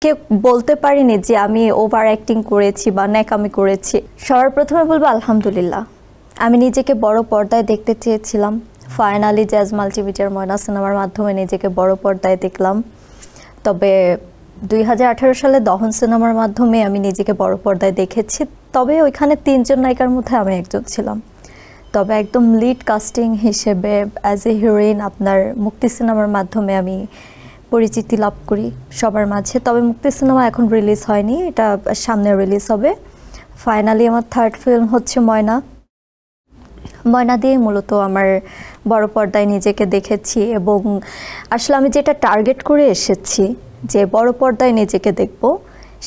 কেউ বলতে পারিনি যে আমি ওভার অ্যাক্টিং করেছি বা ন্যাকামি করেছি। সবার প্রথমে বলবো আলহামদুলিল্লাহ, আমি নিজেকে বড় পর্দায় দেখতে চেয়েছিলাম। ফাইনালি জ্যাজ মাল্টিমিডিয়ার ময়না সিনেমার মাধ্যমে নিজেকে বড় পর্দায় দেখলাম। তবে 2018 সালে দহন সিনেমার মাধ্যমে আমি নিজেকে বড় পর্দায় দেখেছি। তবে ওইখানে 3 জন নায়িকার মধ্যে আমি একজন ছিলাম। তবে একদম লিড কাস্টিং হিসেবে অ্যাজ এ হিরোইন আপনার মুক্তি সিনেমার মাধ্যমে আমি পরিচিতি লাভ করি সবার মাঝে। তবে মুক্তি সিনেমা এখন রিলিজ হয়নি, এটা সামনে রিলিজ হবে। ফাইনালি আমার থার্ড ফিল্ম হচ্ছে ময়না। ময়না দিয়ে মূলত আমার বড় পর্দায় নিজেকে দেখেছি এবং আসলে আমি যেটা টার্গেট করে এসেছি যে বড় পর্দায় নিজেকে দেখব,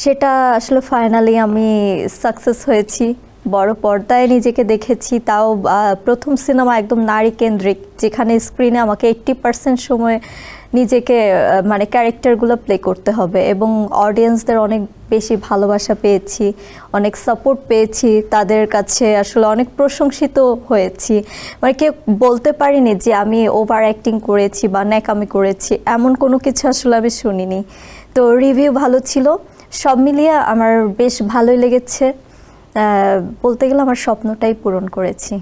সেটা আসলে ফাইনালি আমি সাকসেস হয়েছি। বড় পর্দায় নিজেকে দেখেছি, তাও প্রথম সিনেমা একদম নারী কেন্দ্রিক, যেখানে স্ক্রিনে আমাকে 80% সময় নিজেকে মানে ক্যারেক্টারগুলো প্লে করতে হবে এবং অডিয়েন্সদের অনেক বেশি ভালোবাসা পেয়েছি, অনেক সাপোর্ট পেয়েছি, তাদের কাছে আসলে অনেক প্রশংসিত হয়েছি। মানে কেউ বলতে পারিনি যে আমি ওভার অ্যাক্টিং করেছি বা ন্যাকামি করেছি, এমন কোনো কিছু আসলে আমি শুনিনি। তো রিভিউ ভালো ছিল, সব মিলিয়ে আমার বেশ ভালোই লেগেছে। বলতে গেলে আমার স্বপ্নটাই পূরণ করেছি।